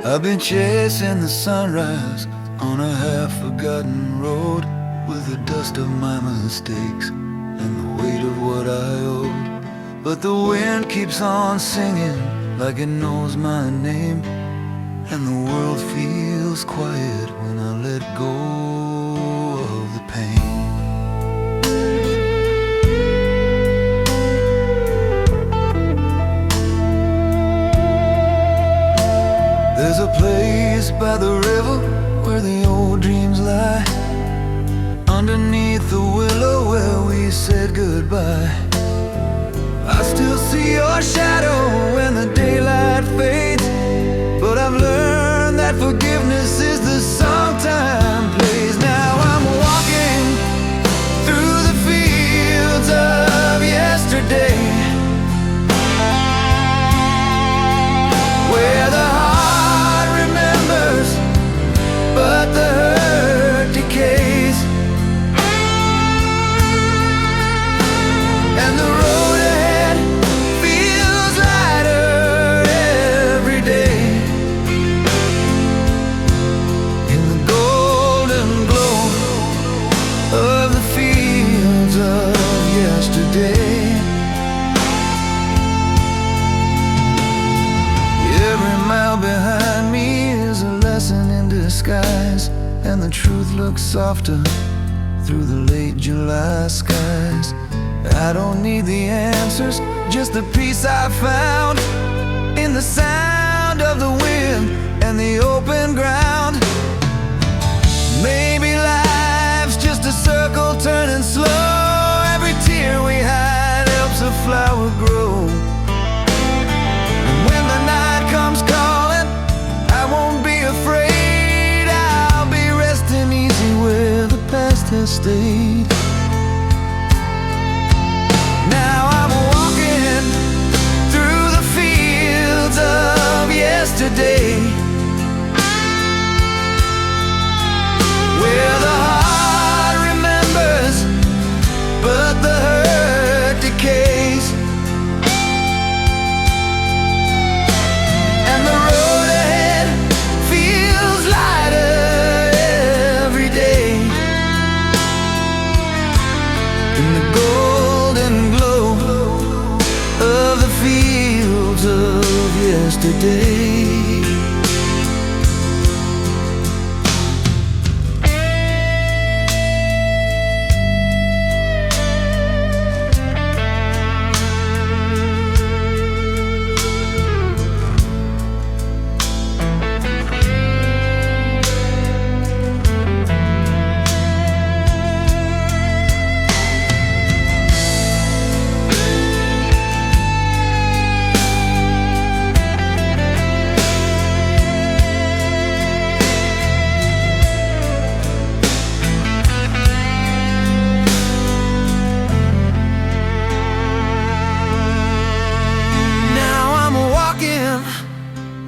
I've been chasing the sunrise on a half-forgotten road, with the dust of my mistakes and the weight of what I owe. But the wind keeps on singing like it knows my name, and the world feels quiet when I let go of the pain. There's a place by the river where the old dreams lie, underneath the willow where we said goodbye. I still see your shadow when the daylight fades, but I've learned that forgiveness is the song time plays. Now I'm walking through the fields of yesterday, where the heart remembers, but the hurt decays, and the road ahead feels lighter every day. In the golden glow of the fields of yesterday, every mile behind me is a lesson in disguise, and the truth looks softer through the late July skies. I don't need the answers, just the peace I found in the sound of the wind and the open ground. Maybe life's just a circle turning slow. Every tear we hide helps a flower grow. And when the night comes calling, I won't be afraid. I'll be resting easy where the past has stayed. Now I'm walking through the fields of yesterday, where the heart remembers, but the hurt decays, and the road ahead feels lighter every day. In the golden glow of the fields of yesterday.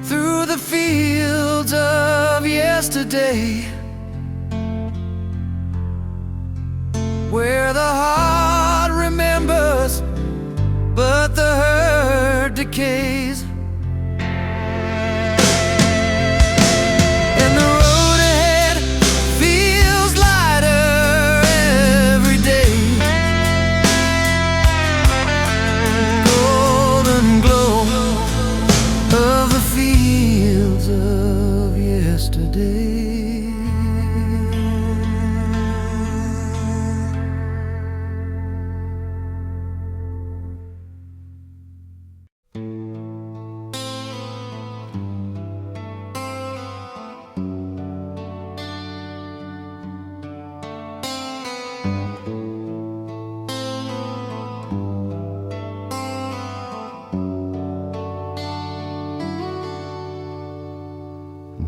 Through the fields of yesterday, where the heart remembers, but the hurt decays, and the road ahead feels lighter every day. Golden glow of the fields of yesterday.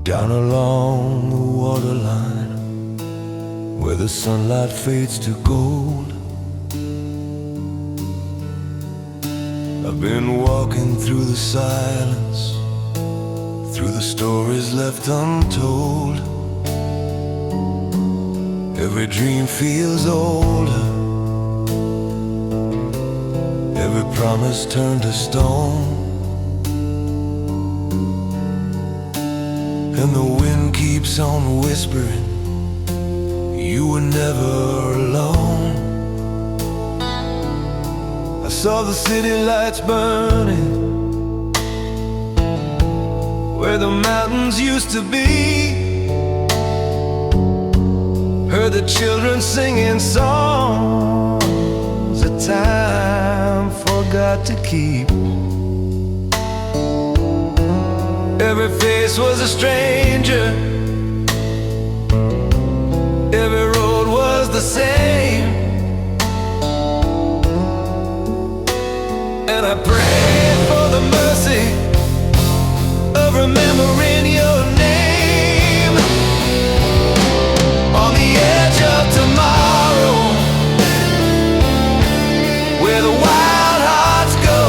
Down along the waterline, where the sunlight fades to gold, I've been walking through the silence, through the stories left untold. Every dream feels older, every promise turned to stone. and the wind keeps on whispering you were never alone. I saw the city lights burning where the mountains used to be. Heard the children singing songs that time forgot to keep. Every face was a stranger, every road was the same. And I prayed for the mercy of remembering your name. On the edge of tomorrow, where the wild hearts go,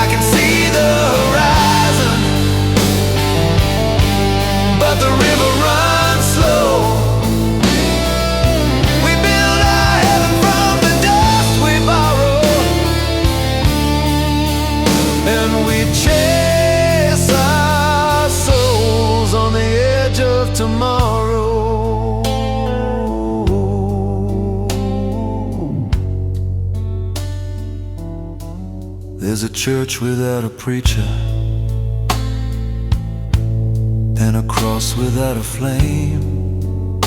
I can see the horizon, but the river runs slow. We build our heaven from the dust we borrow, and we chase our souls on the edge of tomorrow. There's a church without a preacher, and a cross without a flame.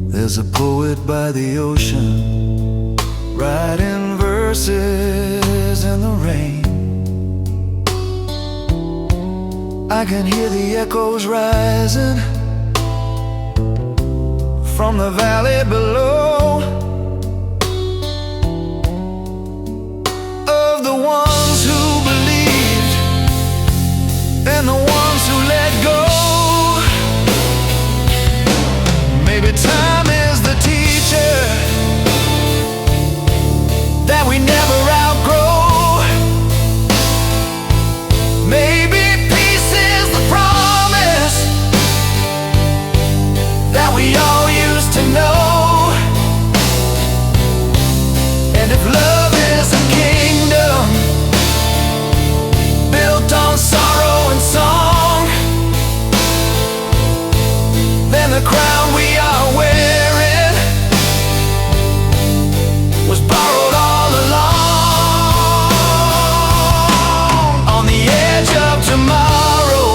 There's a poet by the ocean, writing verses in the rain. I can hear the echoes rising from the valley below, of the ones who believed and the ones who let go. Maybe time is the teacher that we never outgrow. Maybe peace is the promise that we all used to know. And if love is a kingdom built on sorrow and song, then the crown we are wearing was borrowed all along. On the edge of tomorrow,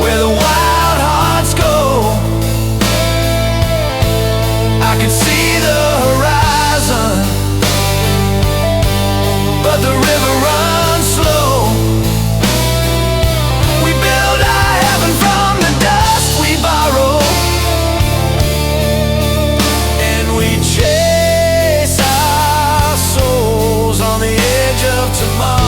where the wild hearts go, I can see the horizon, but the river runs slow. We build our heaven from the dust we borrow, and we chase our souls on the edge of tomorrow.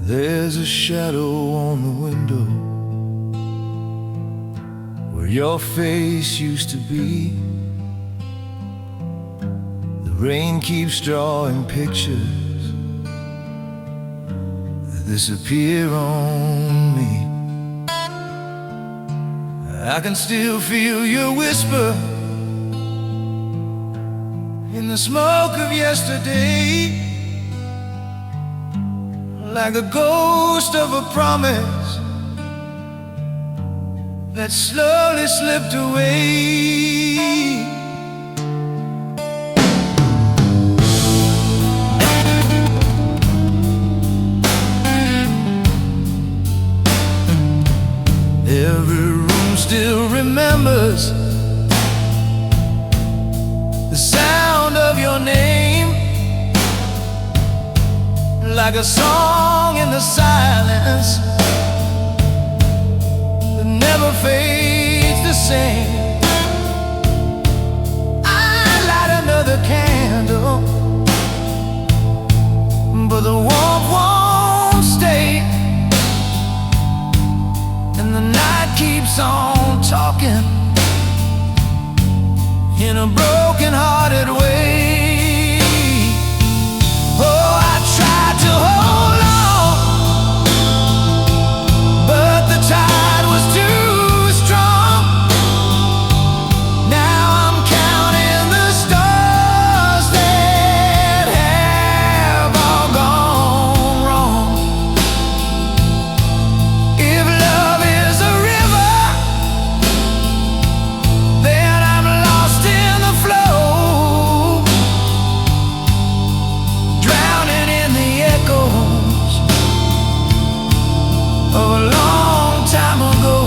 There's a shadow on the window where your face used to be. The rain keeps drawing pictures that disappear on me. I can still feel your whisper in the smoke of yesterday, like the ghost of a promise that slowly slipped away. Every room still remembers the sound of your name, like a song in the silence that never fades the same. I light another candle, but the warmth won't stay, and the night keeps on talking in a broken-hearted way. Oh, I tried to hold on, but the tide was too strong. Now I'm counting the stars that have all gone wrong. If love is a river, then I'm lost in the flow, drowning in the echoes of a long time ago.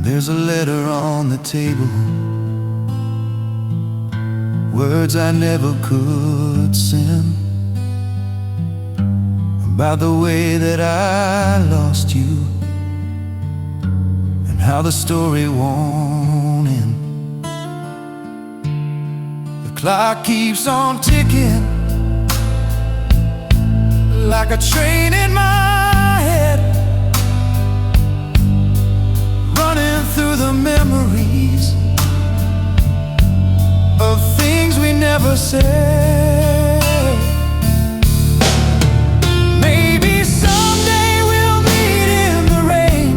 There's a letter on the table, words I never could send, about the way that I lost you, and how the story won't end. The clock keeps on ticking, like a train in my head, running through the memories of things we never said. Maybe someday we'll meet in the rain,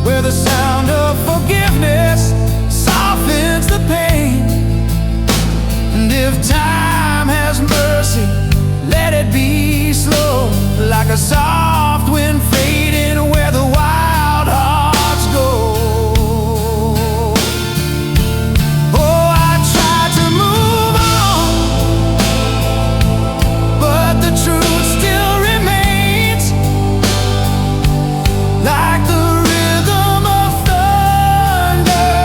where the sound of forgiveness softens the pain. And if time has mercy, let it be slow, like a soft wind fading where the wild hearts go. Oh, I tried to move on, but the truth still remains, like the rhythm of thunder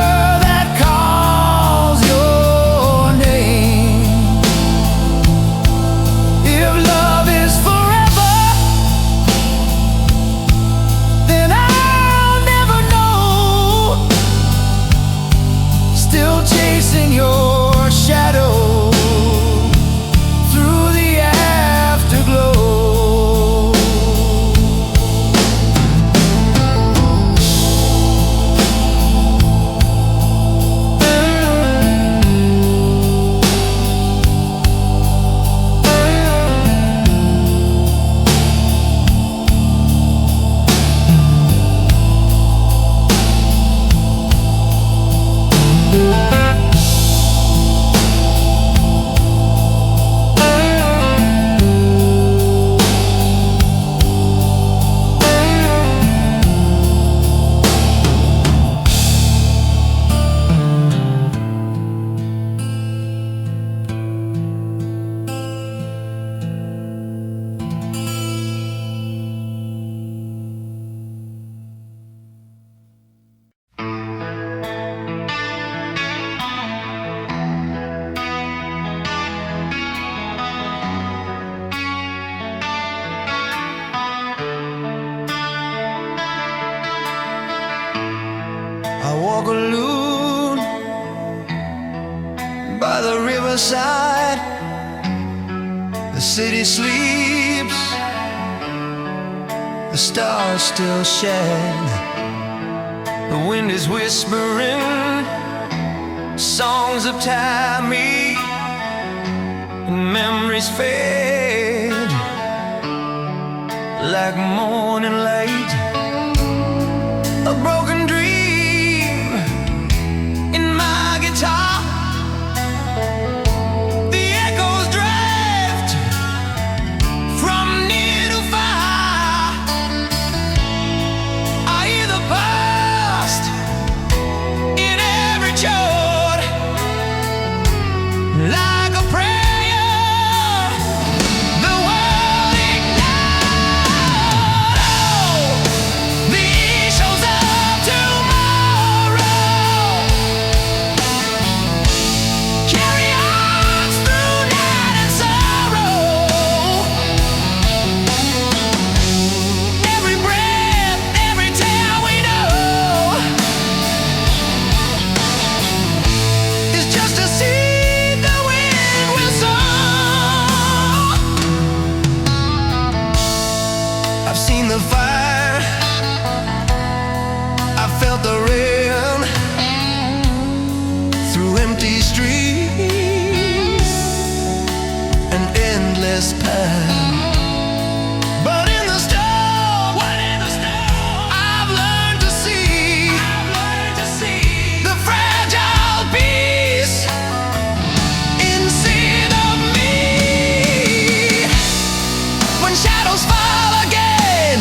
that calls your name. If love is forever, then I'll never know, still chasing your shadow through the afterglow. I walk alone by the riverside. The city sleeps, the stars still shine. The wind is whispering songs of time, and memories fade like morning light, a broken dream in my guitar. The echoes drift from near to far. I hear the past in every chord, like a prayer. The fire, I felt the rain through empty streets, an endless path. But in the storm, I've learned to see the fragile piece inside of me. When shadows fall again,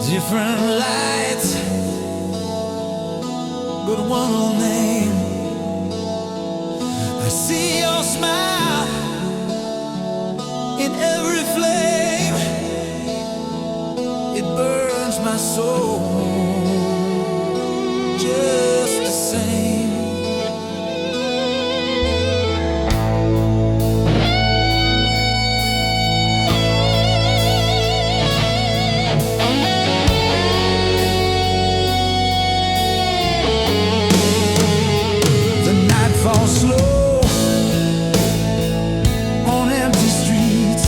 different lights, but one old name. I see your smile in every flame. It burns my soul just the same. Slow on empty streets,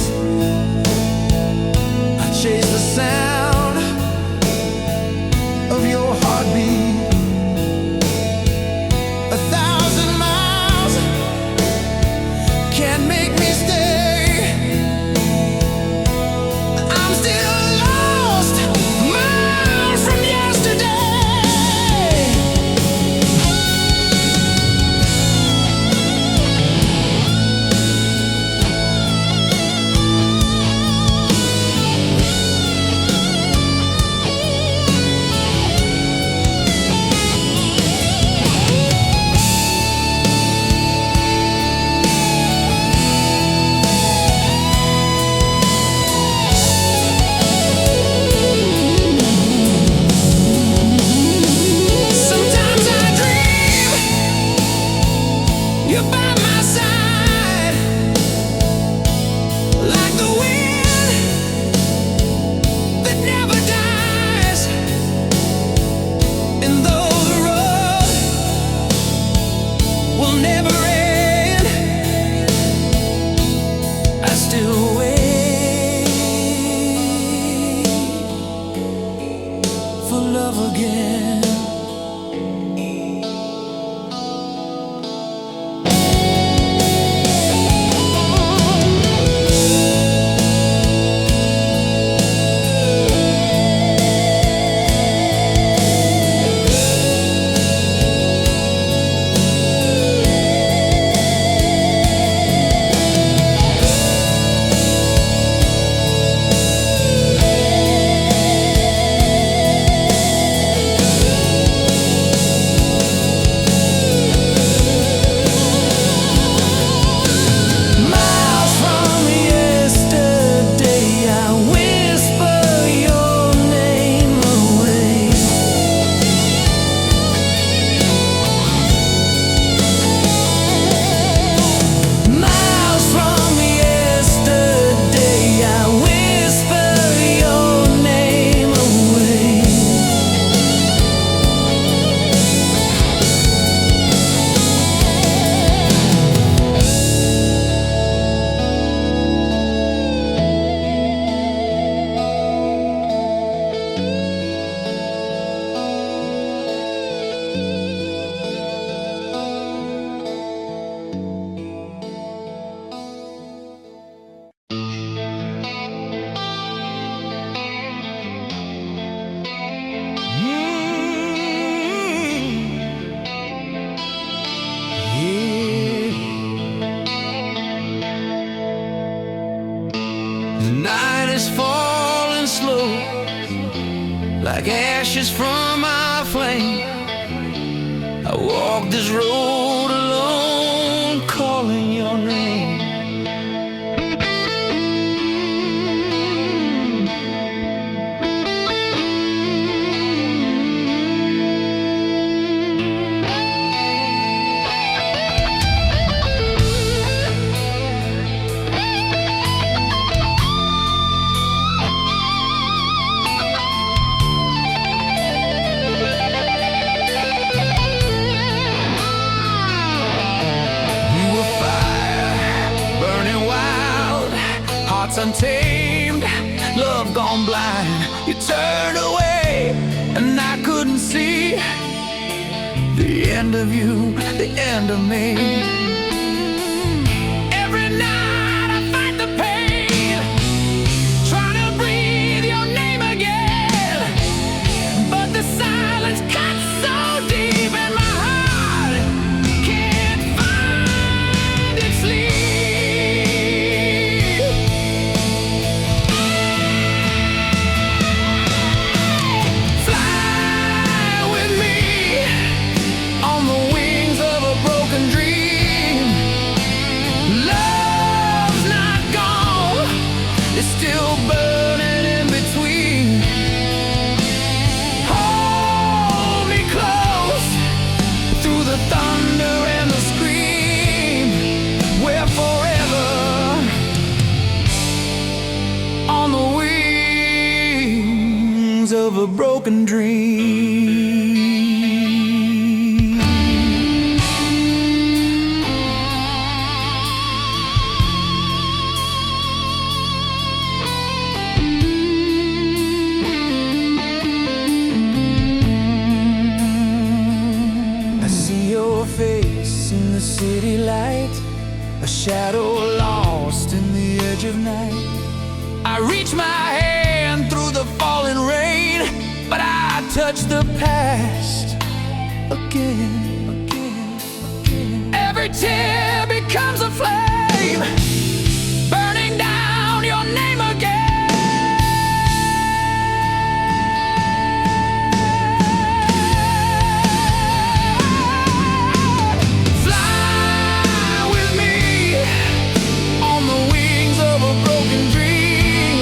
I chase the sound of your heartbeat. love again. The night is falling slow, like ashes from my flame. I walk this road alone, calling your name. Untamed, love gone blind. You turned away, and I couldn't see the end of you, the end of me. Every night I fight the pain, trying to breathe your name again, but the silence cuts so deep in my heart, can't find its sleep. Of a broken dream. I see your face in the city light, a shadow lost in the edge of night. I reach my hand through the falling rain, but I touch the past again. Every tear becomes a flame, burning down your name again. Fly with me on the wings of a broken dream,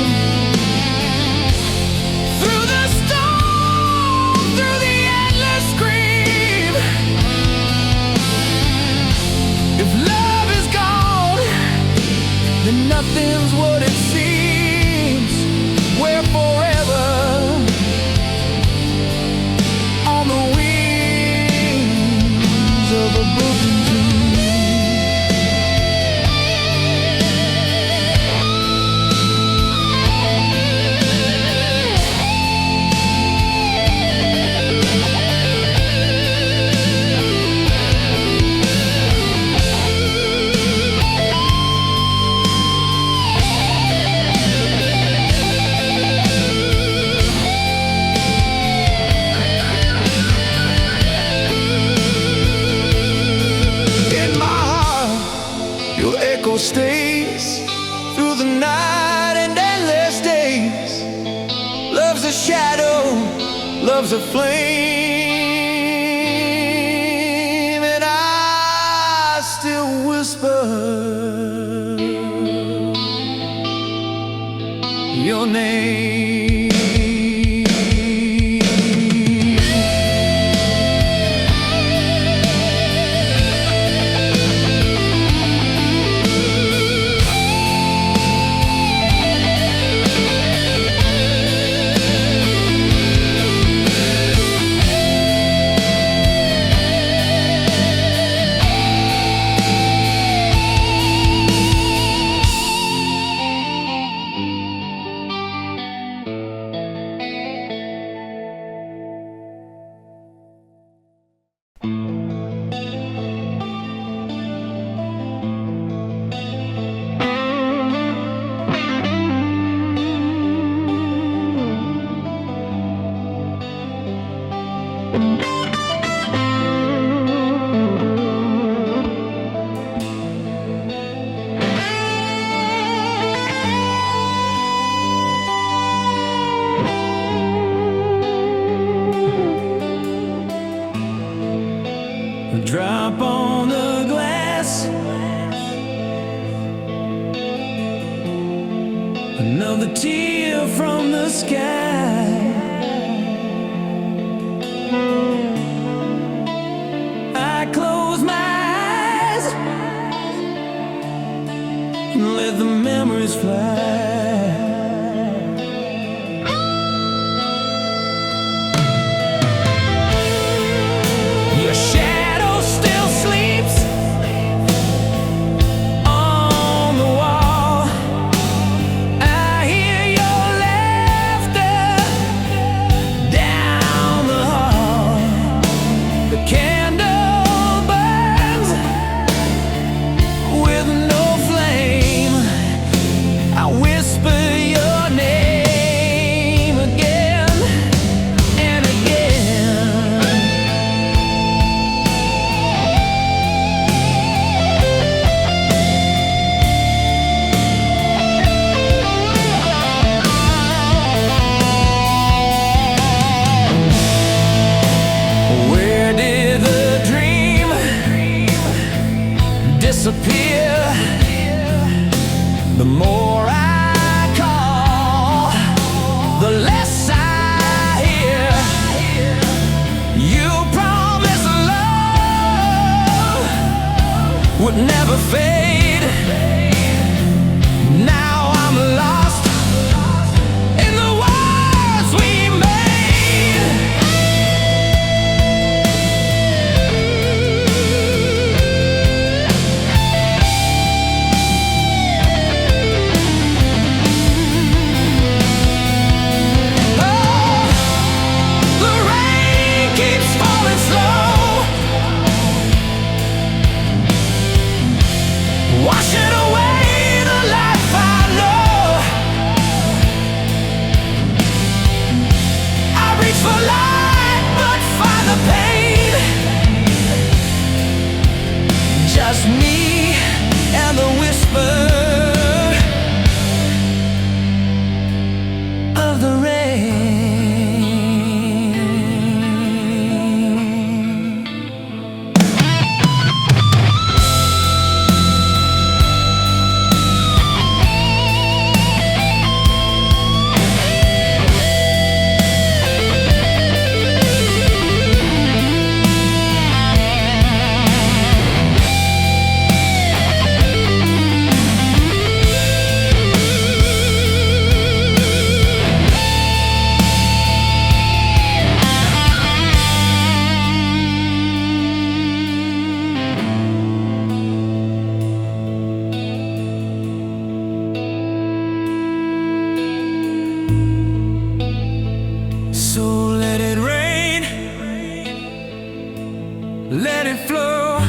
through the storm, through the endless scream. If love is gone, love's a flame, and I still whisper your name. A drop on the glass, another tear from the sky. I close my eyes and let the memories fly. Your shadow still sleeps on the wall. I hear your laughter down the hall. The candle burns with no flame. I whisper your name again and again. Where did the dream disappear? The more I call, the less I hear. You promised love would never fade. Now I'm lost in the words we made. The rain keeps falling slow, washing away the life I know. I reach for light but find the pain. Just me and the whisper of the rain. So let it rain, let it flow.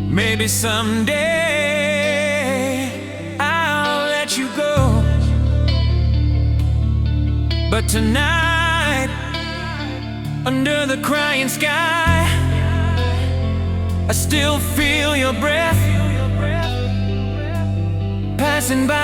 Maybe someday I'll let you go, but tonight, under the crying sky, I still feel your breath passing by.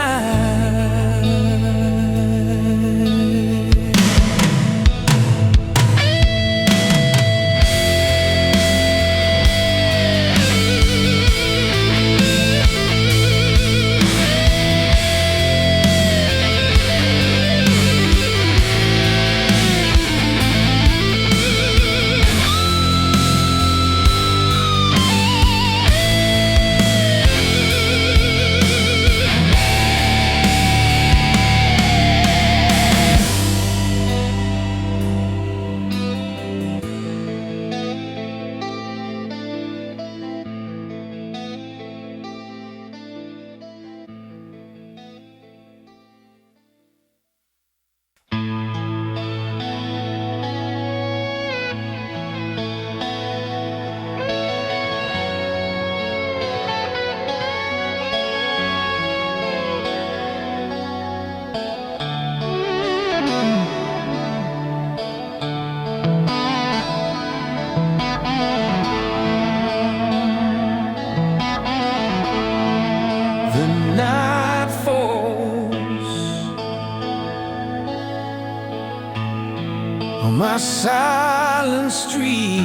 on my silent street.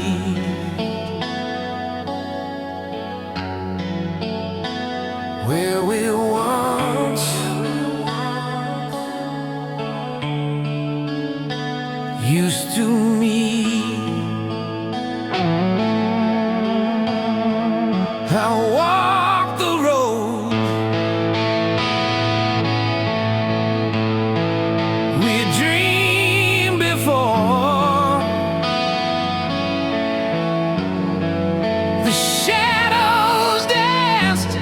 Where we once used to meet. I walk the road we dreamed before. The shadows danced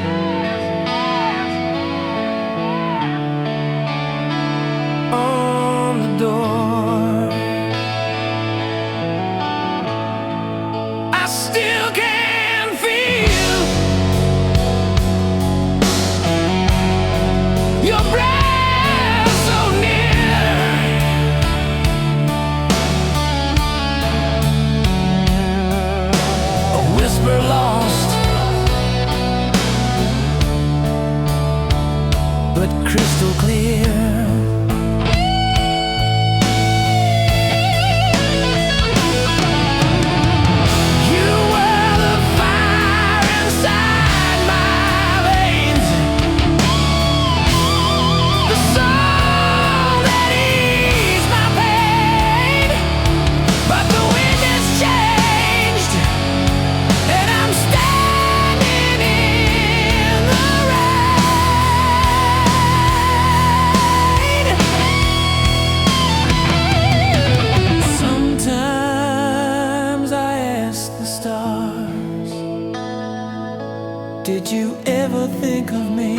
on the door. I still can feel your breath so near. A whisper lost, but crystal clear. You were the fire inside my veins, the song that eased my pain. But the wind has changed, and I'm standing in the rain. Sometimes I ask the stars, did you ever think of me?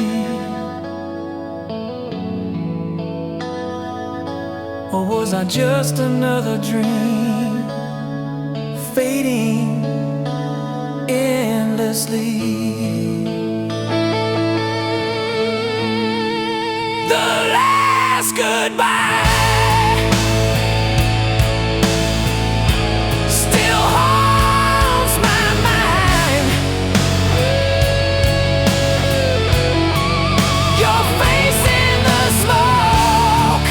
Or was I just another dream, fading endlessly? The last goodbye still haunts my mind. Your face in the smoke,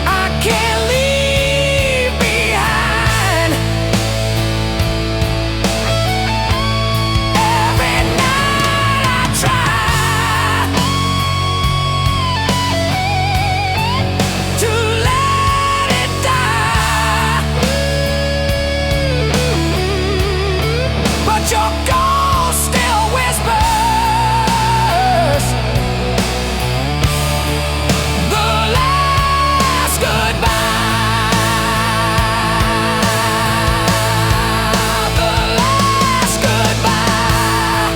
I can't leave behind. Every night I try to let it die, but your ghost still whispers the last goodbye. The last goodbye.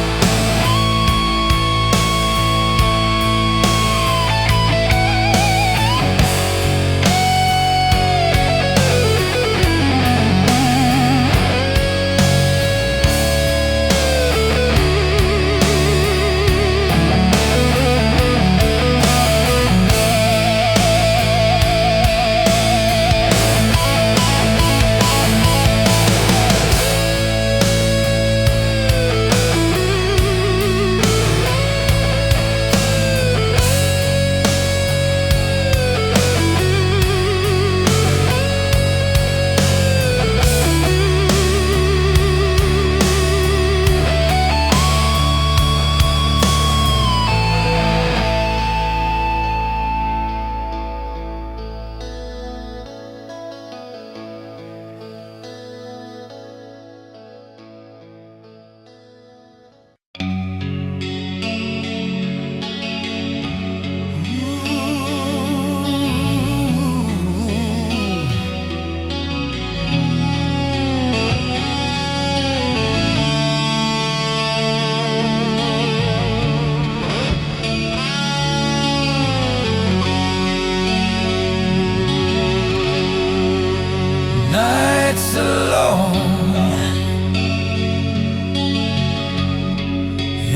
Nights alone,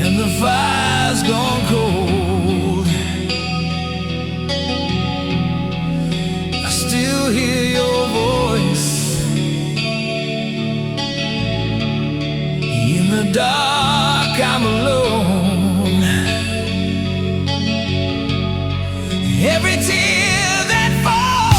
and the fire's gone cold. I still hear your voice in the dark. I'm alone. Every tear that falls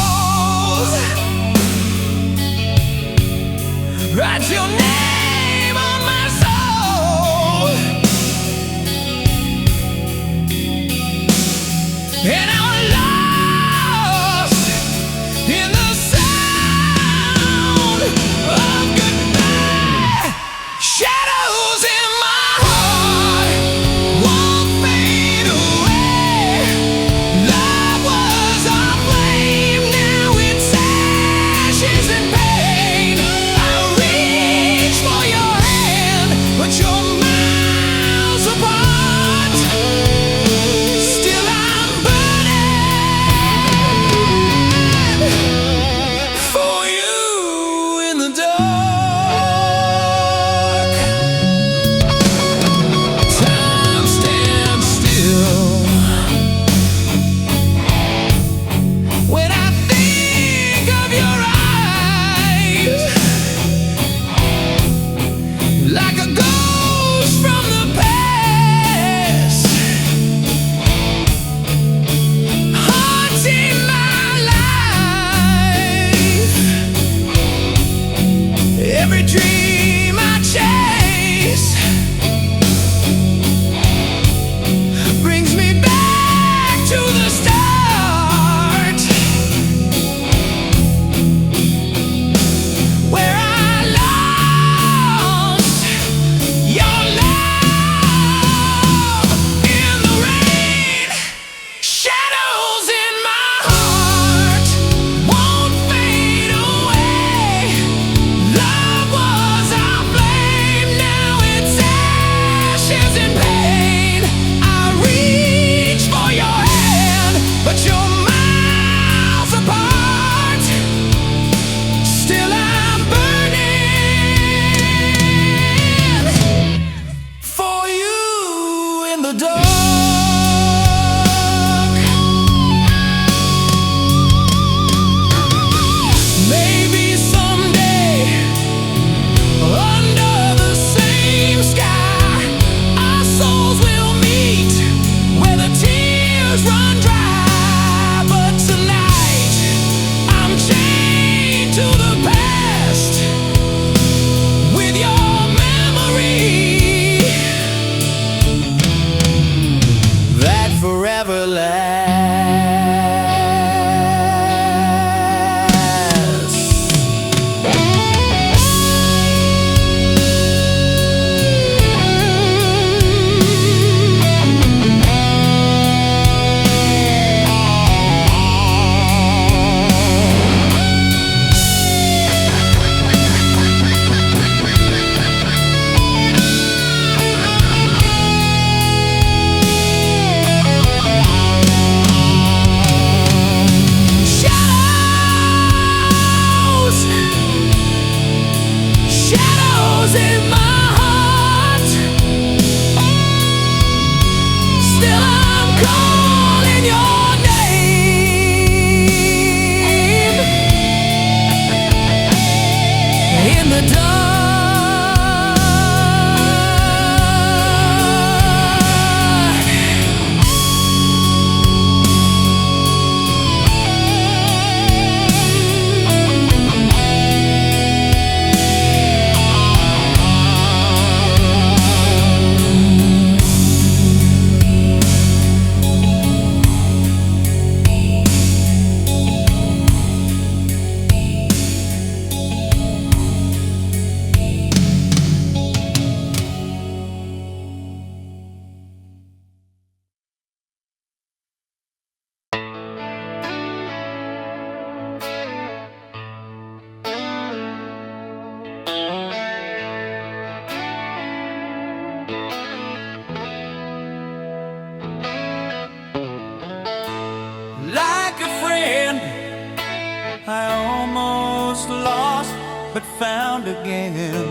I almost lost but found again.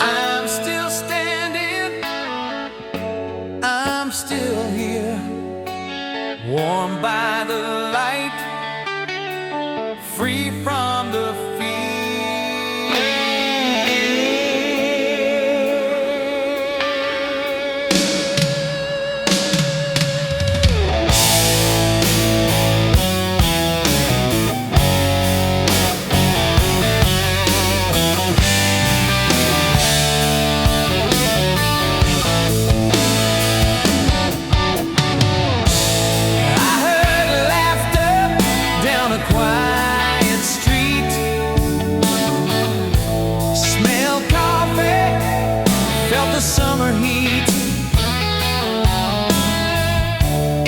I'm still standing, I'm still here, warmed by the light, free from the fear. Quiet street, smell coffee, felt the summer heat.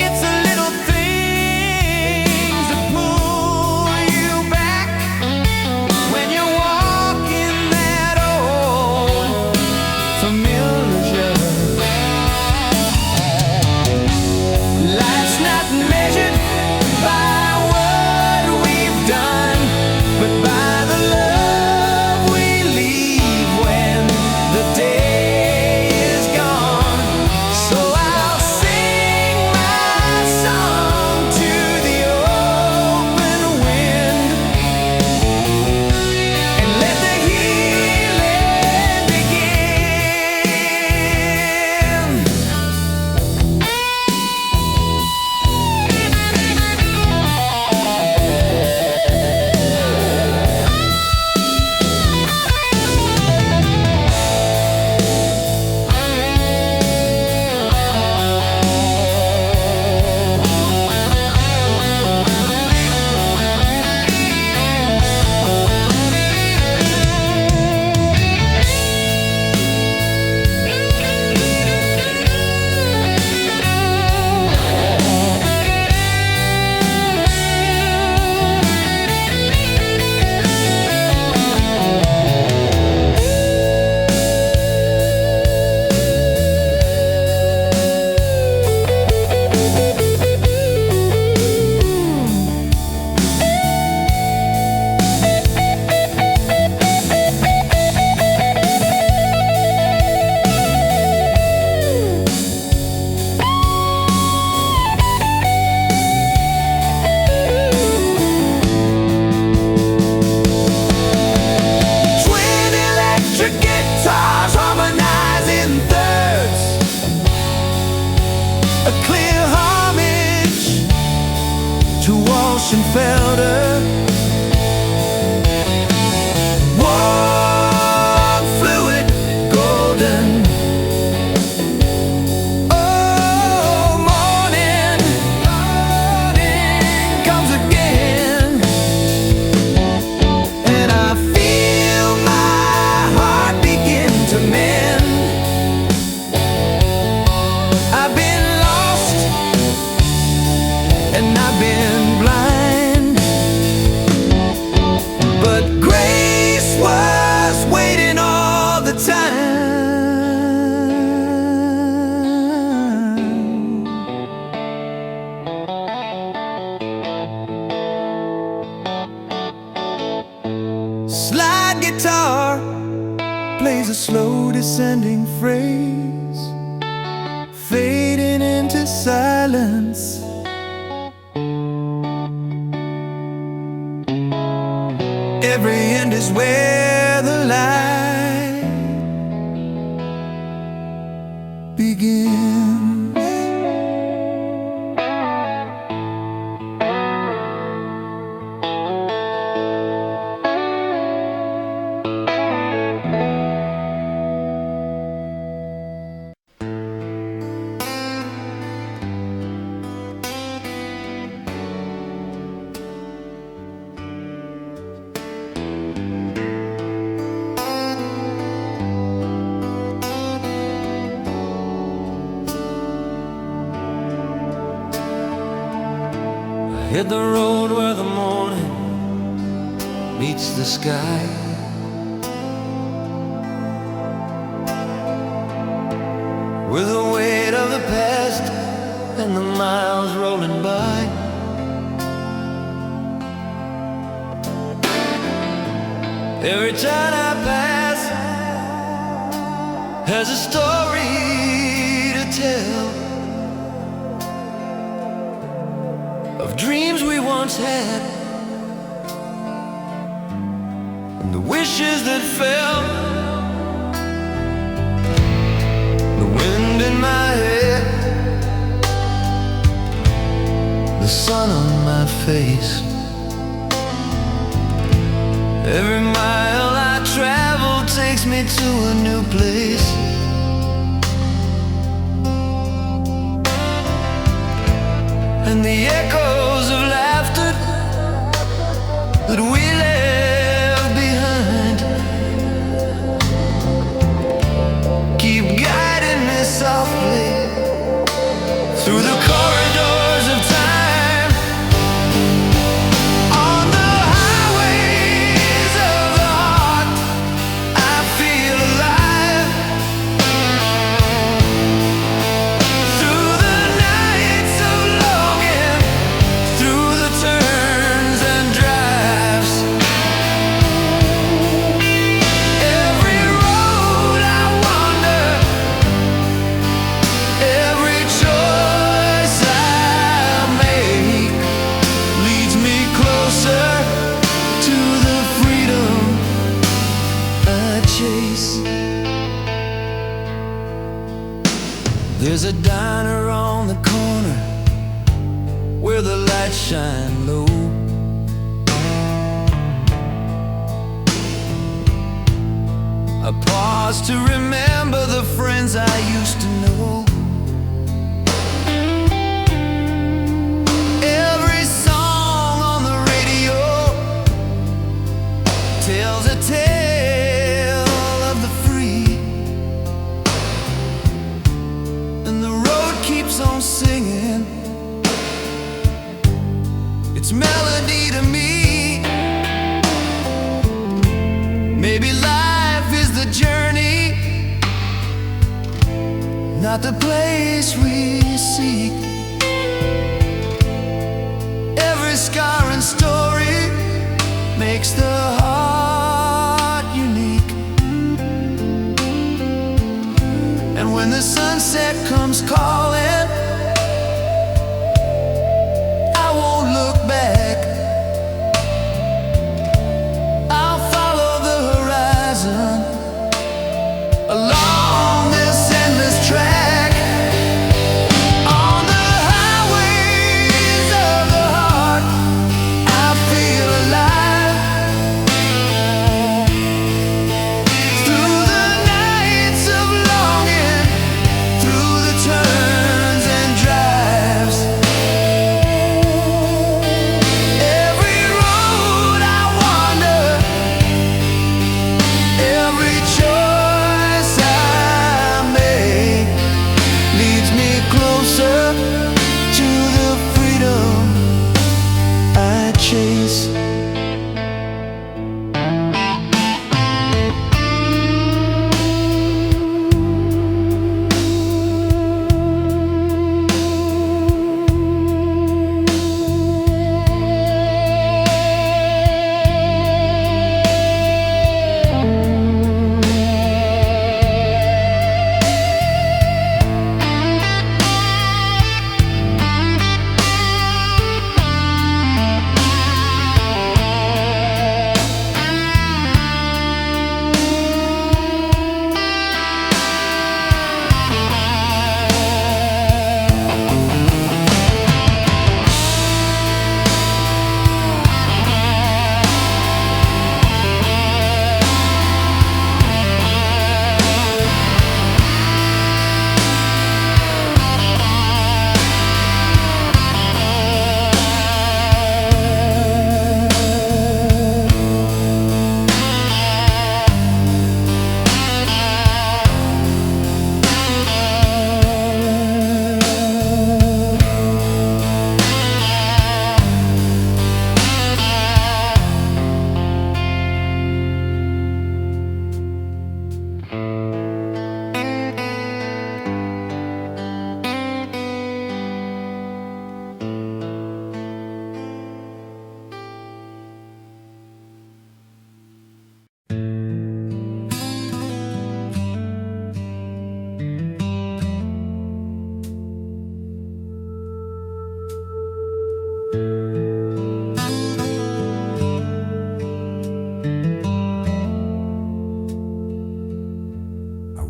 It's the little things that pull you back when you're walking that old familiar. Life's not measured by but by the love we leave when the day is gone. So I'll sing my song to the open wind and let the healing begin. Guitars harmonize in thirds, a clear homage to Walsh and Felder. Warm fluid, golden. Oh, morning comes again, and I feel to mend. I've been lost and I've been blind, but grace was waiting all the time. Slide guitar plays a slow descending phrase, fading into silence. Every end is where the light begins. Hit the road where the morning meets the sky. with the weight of the past and the miles rolling by. Every town I pass has a story to tell of dreams we once had and the wishes that fell. The wind in my hair, the sun on my face. Every mile I travel takes me to a new place. And the echoes of laughter that we left behind keep guiding me softly through the corridors of time. On the highways of the heart, I feel alive. Through the nights of longing, through the turns and drives, every road I wander, every choice I make leads me closer to the freedom I chase. There's a diner on the corner where the lights shine low. I pause to remember the friends I used to know. Every song on the radio tells a tale of the free, and the road keeps on singing its melody to me. Maybe life is the journey, not the place we seek. Every scar and story makes the heart unique. And when the sunset comes calling, I won't look back. I'll follow the horizon along this endless track. On the highways of the heart, I feel alive. Through the nights of longing, through the turns and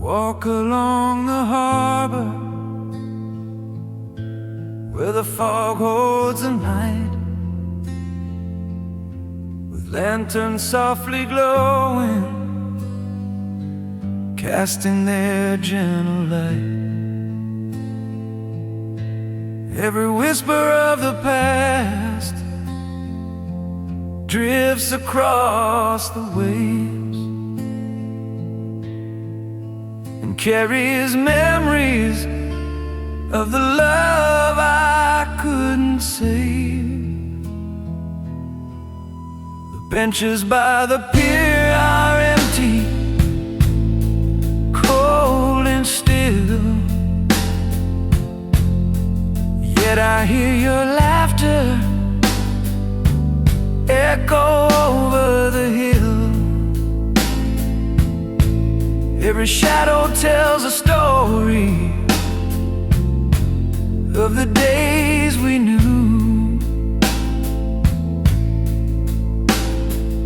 walk along the harbor where the fog holds the night, with lanterns softly glowing, casting their gentle light. Every whisper of the past drifts across the waves and carries memories of the love I couldn't save. The benches by the pier are empty, cold and still, yet I hear your laughter echo over the hill. Every shadow tells a story of the days we knew,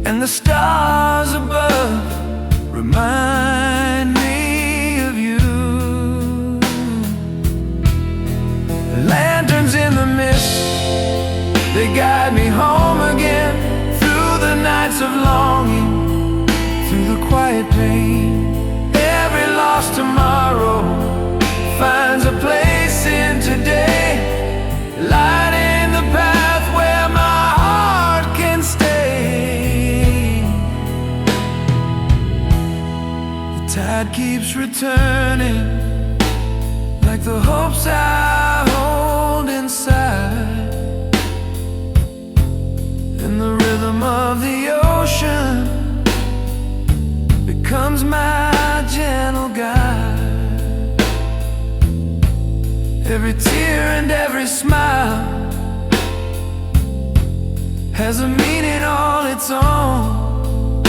and the stars above remind me of you. Lanterns in the mist, they guide me home again, through the nights of longing, through the quiet pain. Every lost tomorrow finds a place in today, lighting the path where my heart can stay. The tide keeps returning, like the hopes I hold inside, and the rhythm of the ocean becomes my gentle guide. Every tear and every smile has a meaning all its own,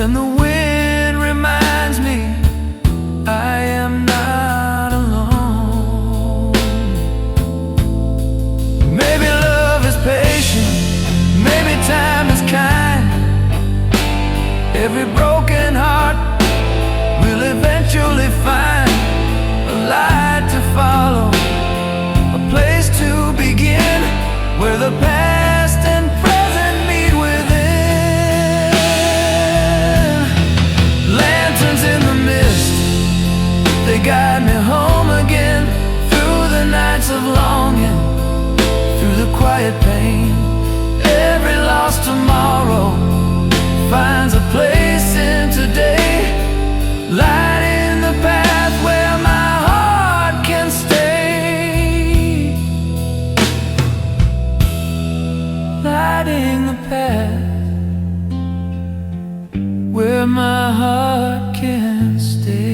and the wind reminds me I am not alone. Maybe love is patient, maybe time is kind. Every broken heart will eventually find a light to follow, a place to begin, where the past and present meet within. Lanterns in the mist, they guide me home again, through the nights of longing, through the quiet pain. Every lost tomorrow finds a place in today, lighting the path where my heart can stay. Lighting the path where my heart can stay.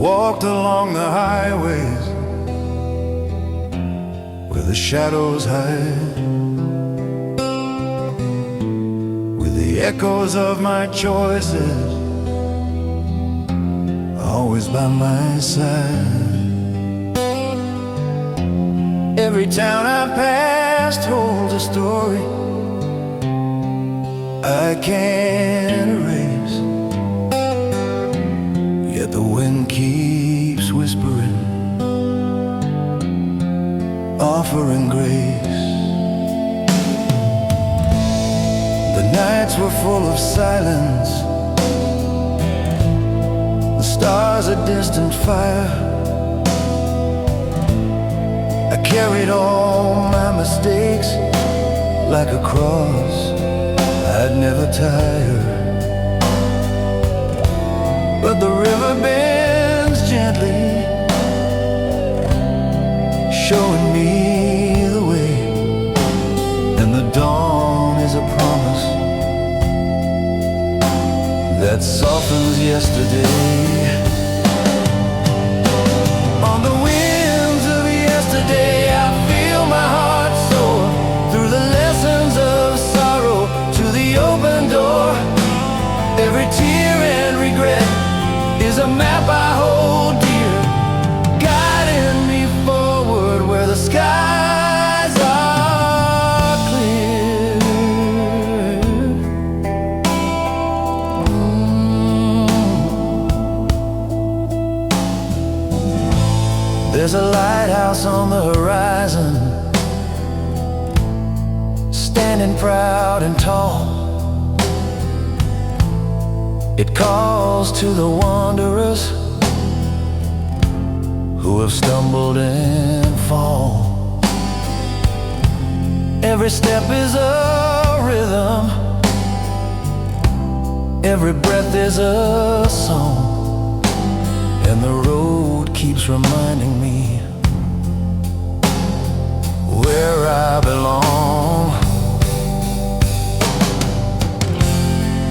Walked along the highways where the shadows hide, with the echoes of my choices always by my side. Every town I passed holds a story I can't erase, yet the wind keeps whispering, offering grace. The nights were full of silence, the stars a distant fire. I carried all my mistakes like a cross I'd never tire. But the river bends gently, showing me the way, and the dawn is a promise that softens yesterday. On the winds of yesterday, I feel my heart soar through the lessons of sorrow to the open door. Every tear and regret is a map I hold dear, guiding me forward where the skies are clear. There's a lighthouse on the horizon, standing proud and tall. It calls to the wanderers who have stumbled and fall. Every step is a rhythm, every breath is a song, and the road keeps reminding me where I belong.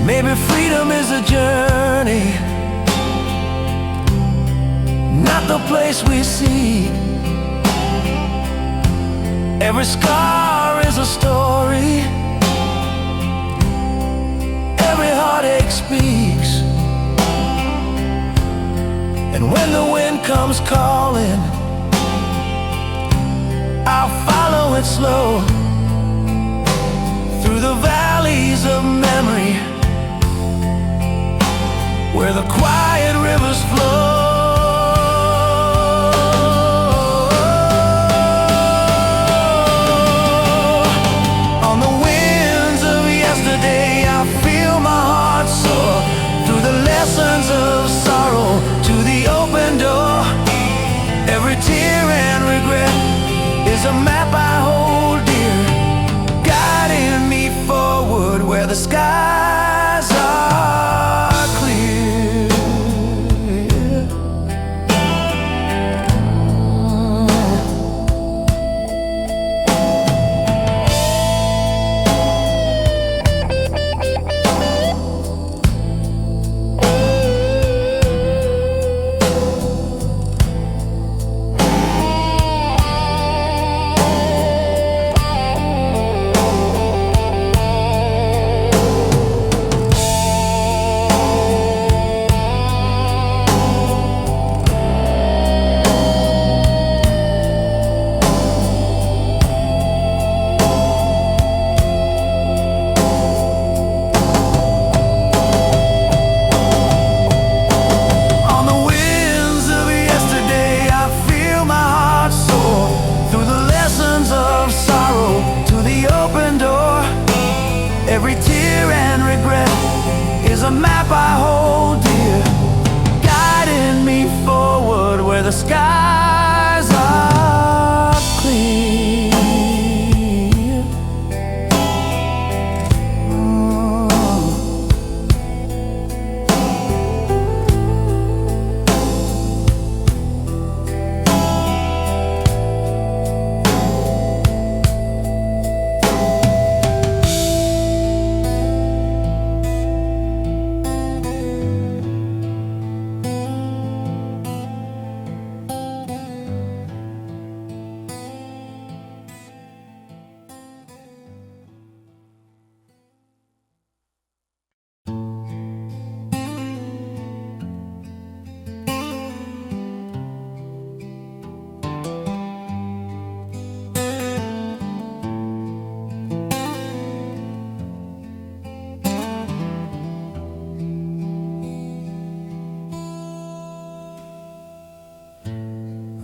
Maybe freedom is a journey, not the place we seek. Every scar is a story, every heartache speaks. And when the wind comes calling, I'll follow it slow through the valleys of memory, where the quiet rivers flow. On the winds of yesterday, I feel my heart soar through the lessons of sorrow to the open door. Every tear and regret is a map I hold dear, guiding me forward where the skies are clear.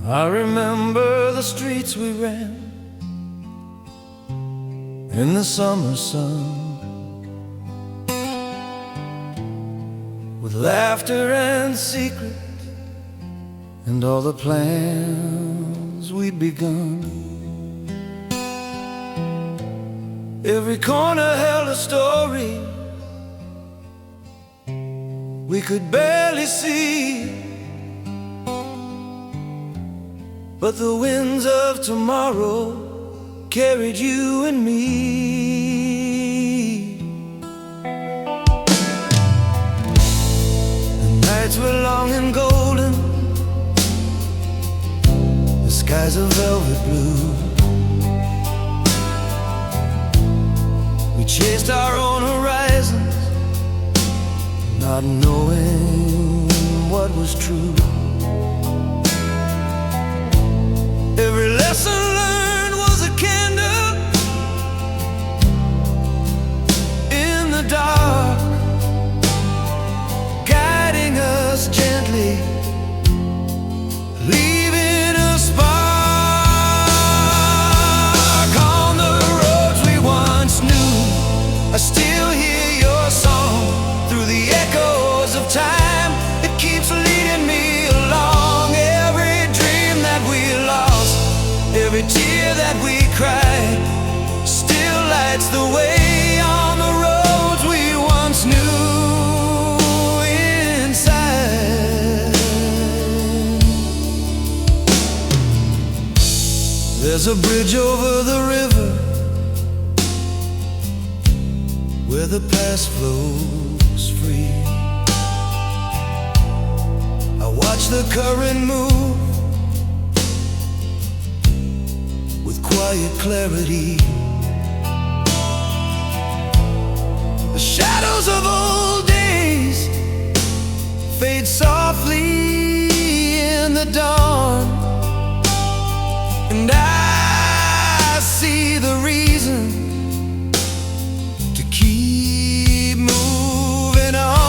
I remember the streets we ran in the summer sun, with laughter and secret and all the plans we'd begun. Every corner held a story we could barely see, but the winds of tomorrow carried you and me. The nights were long and golden, the skies a velvet blue. We chased our own horizons, not knowing what was true. Every lesson learned was a candle in the dark, guiding us gently, leaving a spark. On the roads we once knew, I still hear your song through the echoes of time. It keeps leading me along. Every dream that we lost, every tear that we cried, still lights the way on the roads we once knew inside. There's a bridge over the river where the past flows free. I watch the current move with quiet clarity. The shadows of old days fade softly in the dawn, and I see the reason to keep moving on.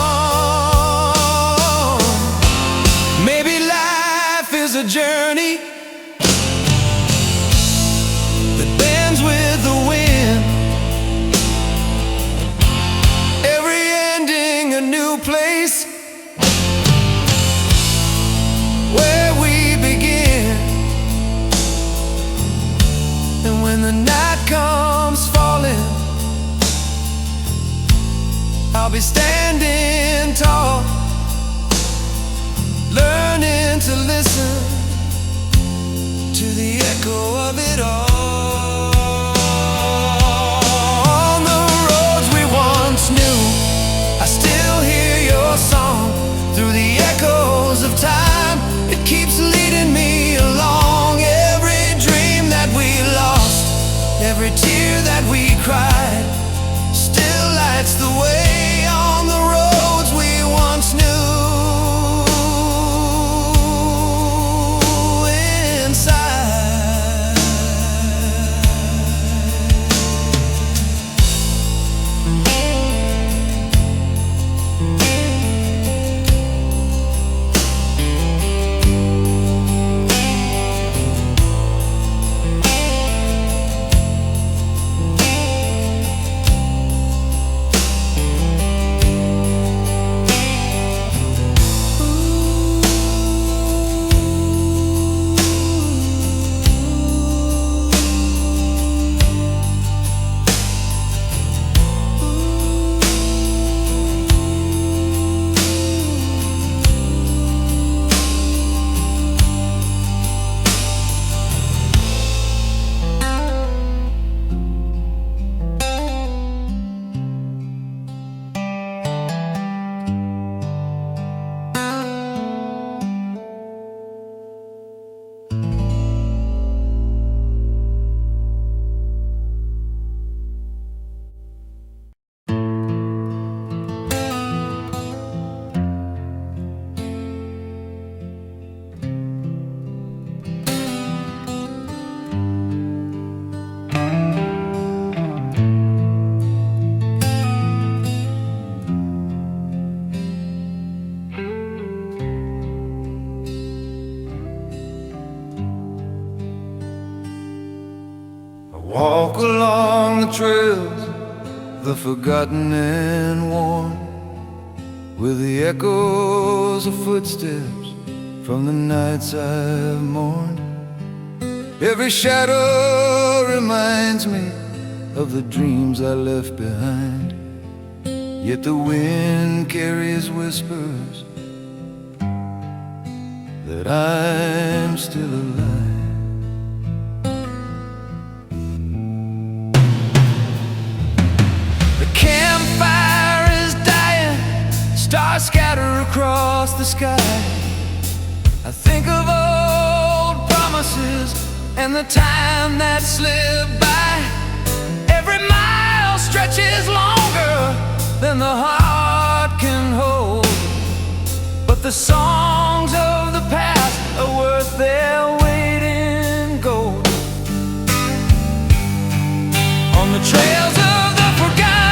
Maybe life is a journey that bends with the wind, every ending a new place where we begin. And when the night comes falling, I'll be standing tall, learning to listen to the echo of it all. On the roads we once knew, I still hear your song through the echoes of time. It keeps leading me along. Every dream that we lost, every tear that we cried, still lights the way on the roads we once knew inside. Walk along the trails, the forgotten and worn, with the echoes of footsteps from the nights I've mourned. Every shadow reminds me of the dreams I left behind, yet the wind carries whispers that I'm still alive. The campfire is dying, stars scatter across the sky. I think of old promises and the time that slipped by. Every mile stretches longer than the heart can hold, but the songs of the past are worth their weight in gold. On the trails of the forgotten,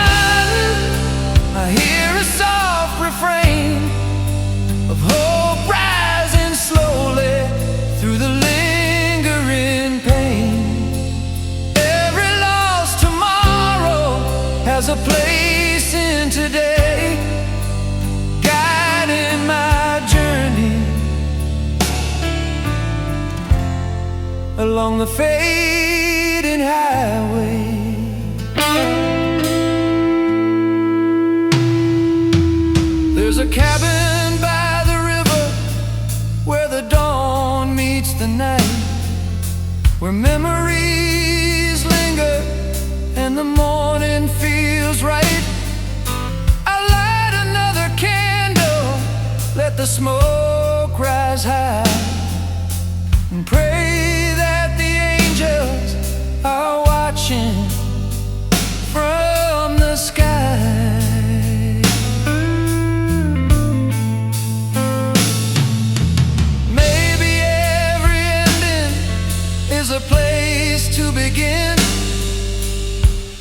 I hear a soft refrain of hope rising slowly through the lingering pain. Every lost tomorrow has a place in today, guiding my journey along the fading highway. There's a cabin by the river where the dawn meets the night, where memories linger and the morning feels right. I light another candle, let the smoke rise high, and pray that the angels are watching from the sky. Maybe every ending is a place to begin,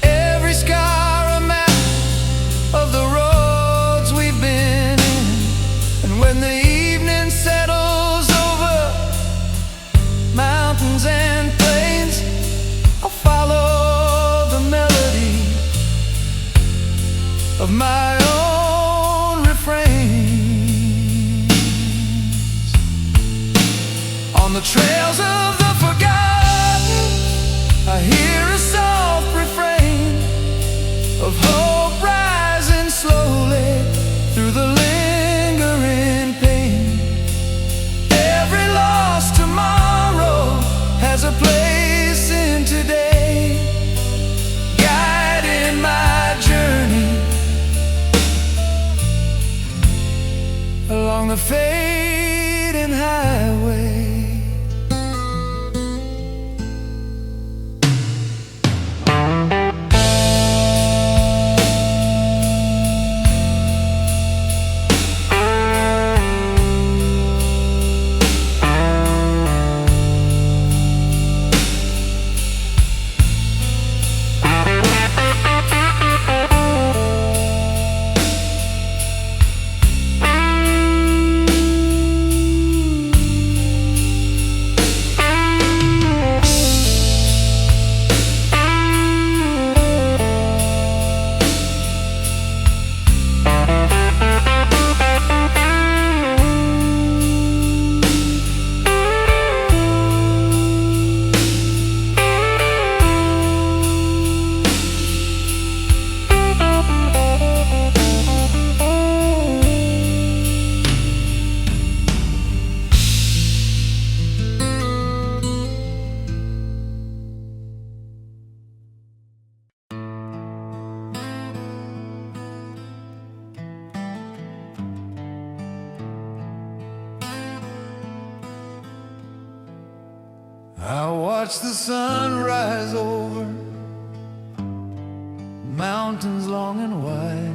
every scar a map of the roads we've been in. And when the evening settles over mountains and plains, I'll follow the melody of my own refrains. On the trails of the forgotten, I hear a soft refrain of hope rising slowly through the lingering pain. Every lost tomorrow has a place in today, guiding my journey along the fading highway. I watch the sun rise over mountains long and wide,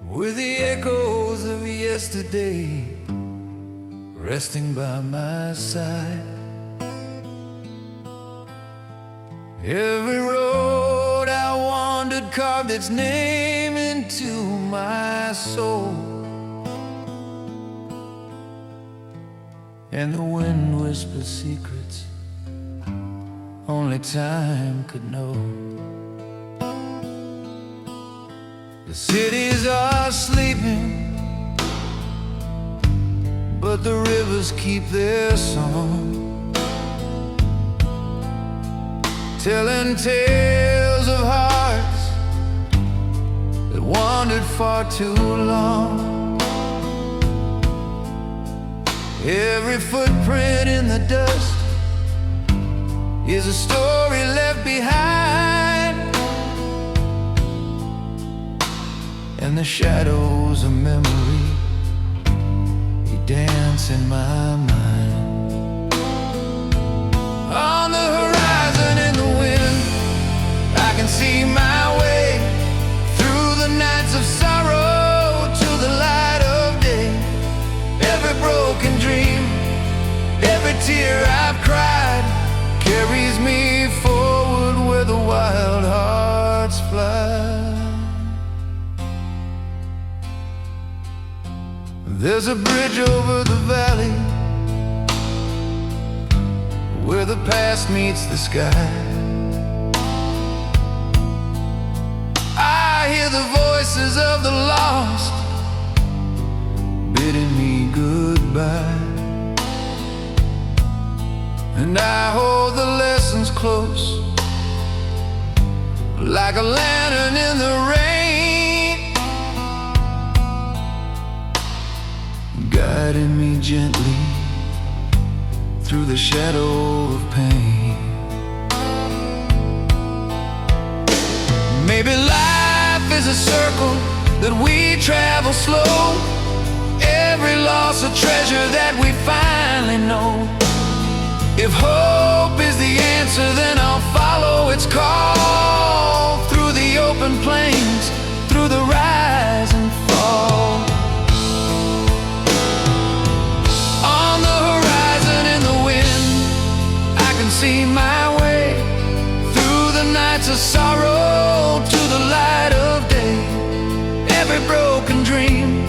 with the echoes of yesterday resting by my side. Every road I wandered carved its name into my soul. and the wind whispered secrets only time could know. The cities are sleeping, but the rivers keep their song, telling tales of hearts that wandered far too long. Every footprint in the dust is a story left behind, and the shadows of memory, they dance in my mind. On the horizon in the wind, I can see my way through the nights of sorrow to the light of day. Every broken dream, every tear I've cried carries me forward where the wild hearts fly. There's a bridge over the valley where the past meets the sky. I hear the voices of the lost bidding me goodbye, and I hold the lessons close like a lantern in the rain, guiding me gently through the shadow of pain. Maybe life is a circle that we travel slow, every loss a treasure that we finally know. If hope is the answer, then I'll follow its call, through the open plains, through the rise and fall. On the horizon in the wind, I can see my way through the nights of sorrow to the light of day. Every broken dream,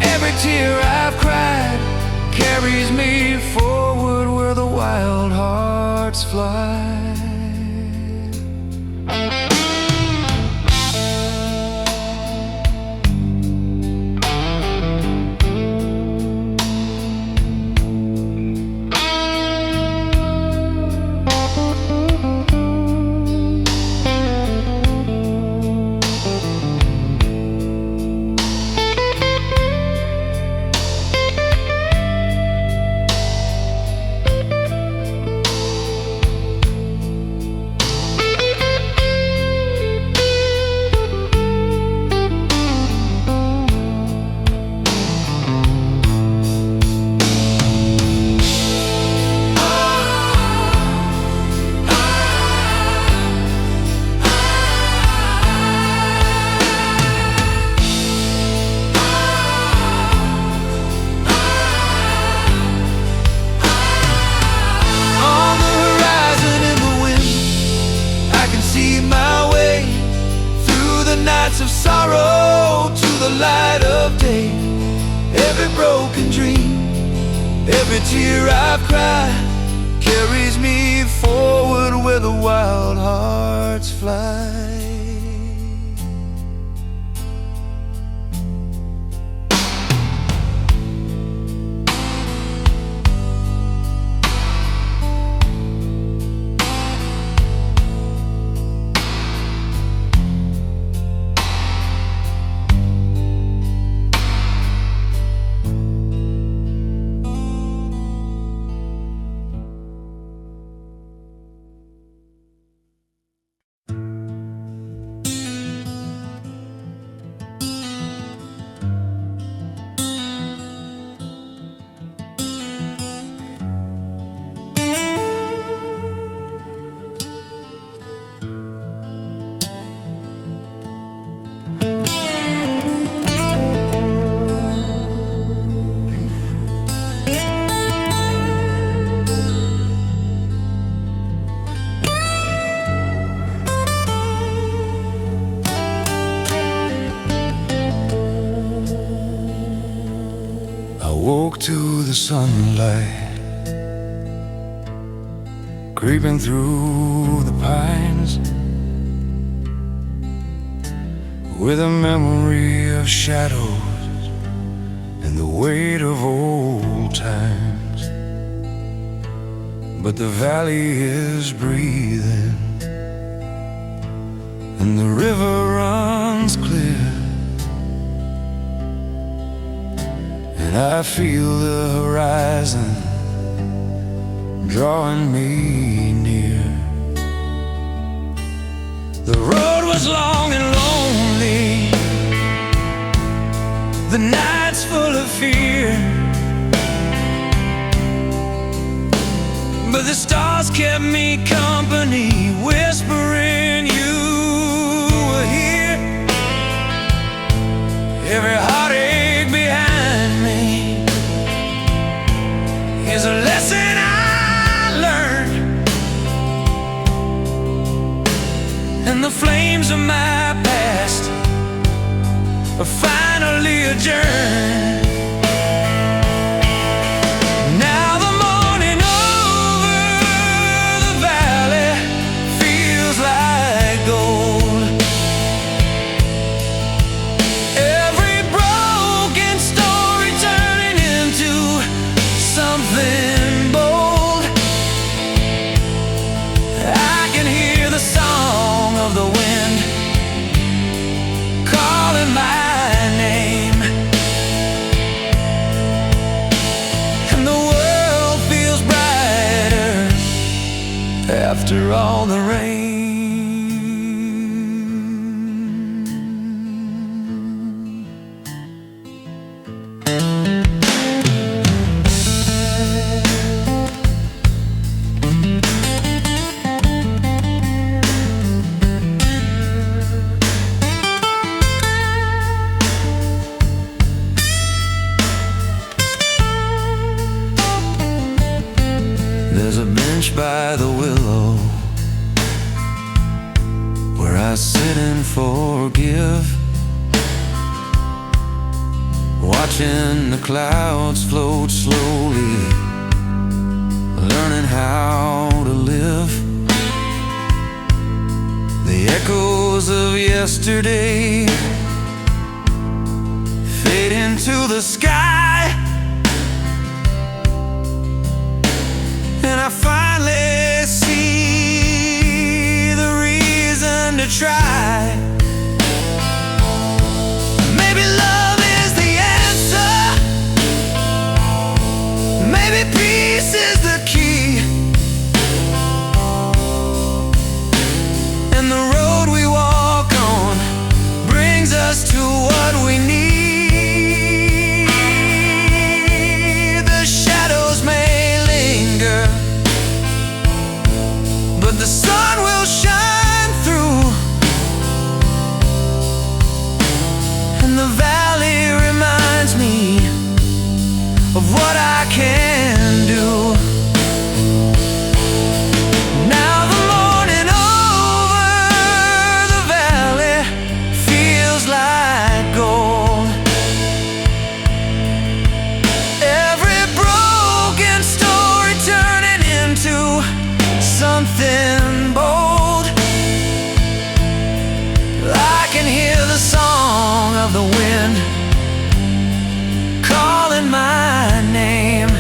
every tear I've cried carries me forward where the wild hearts fly. Of sorrow to the light of day. Every broken dream, every tear I've cried carries me forward where the wild hearts fly. Woke to the sunlight creeping through the pines, with a memory of shadows and the weight of old times. But the valley is breathing and the river runs clear, and I feel the horizon drawing me near. The road was long and lonely, the nights full of fear, but the stars kept me company, whispering you were here. Every heartache behind me is a lesson I learned, and the flames of my past are finally adjourned. Now the morning over the valley feels like gold. Every broken story turning into something bold. I can hear the song of the wind calling my name, and the world feels brighter after all the rain. There's a bench by the willow where I sit and forgive, watching the clouds float slowly, learning how to live. The echoes of yesterday fade into the sky, and I finally see the reason to try. Maybe love is the answer, maybe peace is the key, and the road we walk on brings us to what we need. The shadows may linger, but the sun will shine through, and the valley reminds me of what I can do. Now the morning over the valley feels like gold. Every broken story turning into something bold. I can hear the song of the wind calling my name,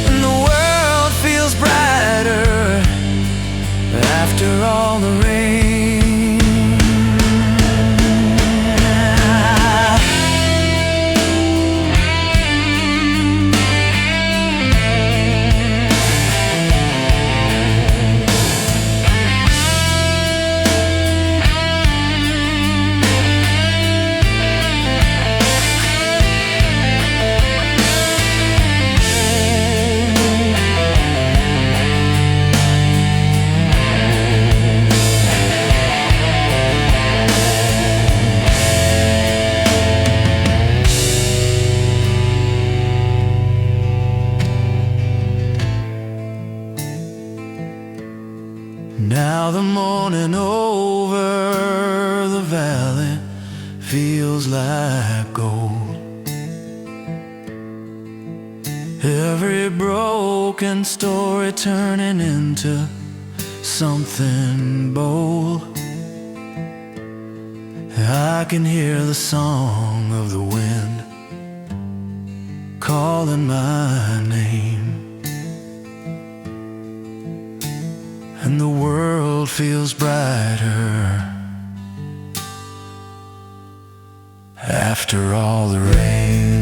and the world feels brighter after all the rain. Now the morning over the valley feels like gold. Every broken story turning into something bold. I can hear the song of the wind calling my name, and the world feels brighter after all the rain.